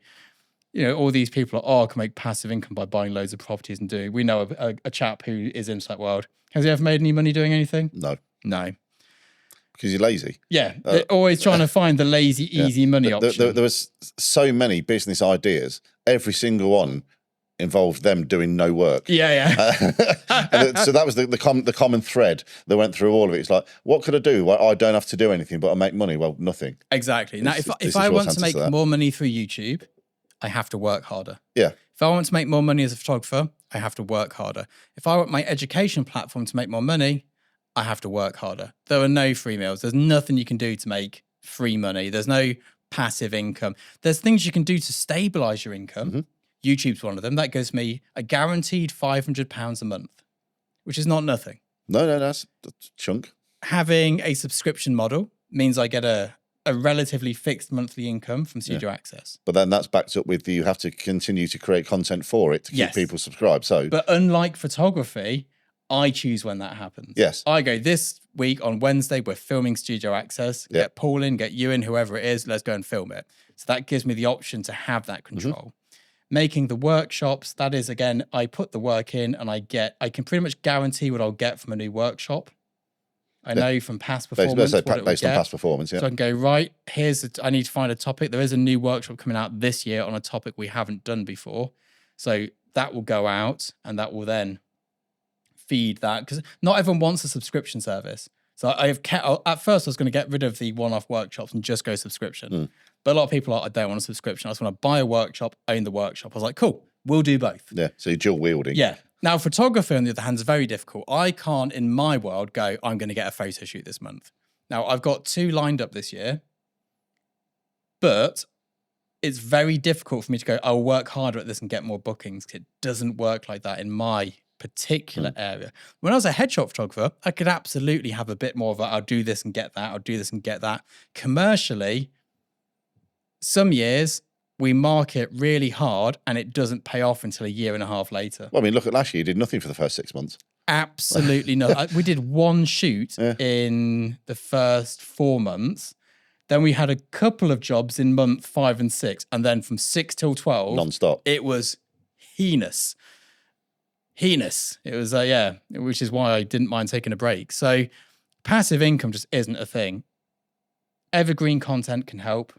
all these people can make passive income by buying loads of properties and doing. We know a chap who is into that world. Has he ever made any money doing anything? No. Because you're lazy. Yeah, they're always trying to find the lazy, easy money option. There was so many business ideas. Every single one involved them doing no work. Yeah. So that was the common thread that went through all of it. It's like, what could I do? Well, I don't have to do anything, but I make money. Well, nothing. Exactly. Now, if I want to make more money through YouTube, I have to work harder. Yeah. If I want to make more money as a photographer, I have to work harder. If I want my education platform to make more money, I have to work harder. There are no free meals. There's nothing you can do to make free money. There's no passive income. There's things you can do to stabilize your income. Mm-hmm. YouTube's one of them. That gives me a guaranteed £500 a month, which is not nothing. No, that's a chunk. Having a subscription model means I get a relatively fixed monthly income from Studio Access. But then that's backed up with you have to continue to create content for it to keep people subscribed. But unlike photography, I choose when that happens. Yes. I go, this week on Wednesday, we're filming Studio Access. Get Paul in, get you in, whoever it is, let's go and film it. So that gives me the option to have that control. Mm-hmm. Making the workshops, that is, again, I put the work in and I can pretty much guarantee what I'll get from a new workshop. I know from past performance. Based on past performance, So I can go, right, I need to find a topic. There is a new workshop coming out this year on a topic we haven't done before. So that will go out and that will then feed that. Because not everyone wants a subscription service. So at first I was going to get rid of the one-off workshops and just go subscription. Mm. But a lot of people are, I don't want a subscription. I just want to buy a workshop, own the workshop. I was like, cool, we'll do both. Yeah, so you're dual wielding. Yeah. Now, photography, on the other hand, is very difficult. I can't, in my world, go, I'm going to get a photo shoot this month. Now, I've got 2 lined up this year, but it's very difficult for me to go, I'll work harder at this and get more bookings. It doesn't work like that in my particular area. When I was a headshot photographer, I could absolutely have a bit more of I'll do this and get that, I'll do this and get that. Commercially, some years we market really hard and it doesn't pay off until a year and a half later. Well, I mean, look at last year. You did nothing for the first 6 months. Absolutely not. We did one shoot in the first 4 months. Then we had a couple of jobs in month 5 and 6. And then from 6 till 12. Non-stop. It was heinous. It was, which is why I didn't mind taking a break. So passive income just isn't a thing. Evergreen content can help.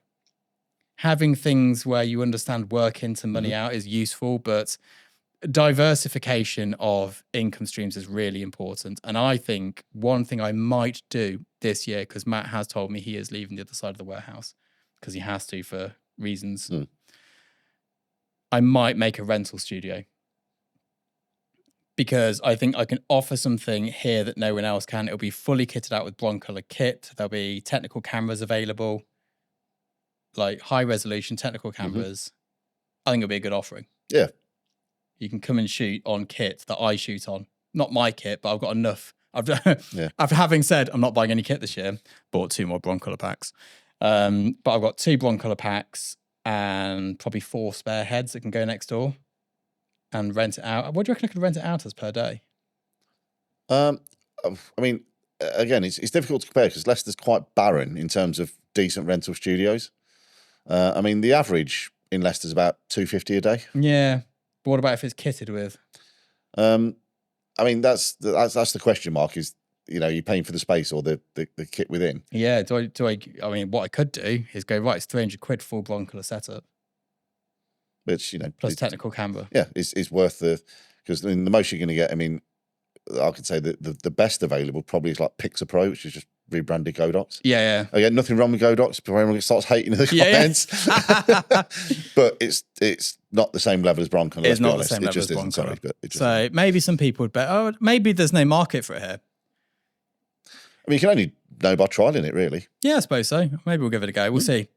Having things where you understand work into money out is useful, but diversification of income streams is really important. And I think one thing I might do this year, because Matt has told me he is leaving the other side of the warehouse because he has to for reasons. I might make a rental studio because I think I can offer something here that no one else can. It'll be fully kitted out with Broncolor kit. There'll be technical cameras available, like high resolution technical cameras. I think it'll be a good offering. Yeah. You can come and shoot on kit that I shoot on. Not my kit, but I've got enough. After having said I'm not buying any kit this year, bought 2 more Broncolor packs. But I've got 2 Broncolor packs and probably 4 spare heads that can go next door and rent it out. What do you reckon I could rent it out as per day? I mean, again, it's difficult to compare because Leicester's quite barren in terms of decent rental studios. I mean, the average in Leicester's about $250 a day. Yeah. But what about if it's kitted with? I mean, that's the question mark is, you're paying for the space or the kit within. Yeah. I mean, what I could do is go, right, it's 300 quid full Broncolor setup. Which, plus technical camera. Yeah, it's worth because the most you're going to get, I mean, I could say that the best available probably is like Pixar Pro, which is just rebranded Godox. Yeah. Again, nothing wrong with Godox before everyone starts hating in the comments. But it's not the same level as Broncolor. It's not the same level as Broncolor. So maybe some people would bet, maybe there's no market for it here. I mean, you can only know by trialing it, really. Yeah, I suppose so. Maybe we'll give it a go. We'll see.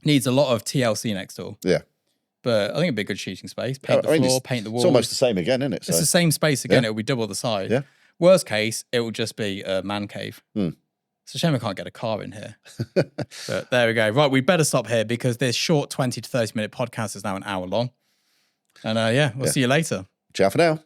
Needs a lot of TLC next door. Yeah. But I think it'd be a good shooting space. Paint the floor, paint the walls. It's almost the same again, isn't it? It's the same space again. It'll be double the size. Yeah. Worst case, it will just be a man cave. It's a shame I can't get a car in here. But there we go. Right, we better stop here because this short 20 to 30 minute podcast is now an hour long. And we'll see you later. Ciao for now.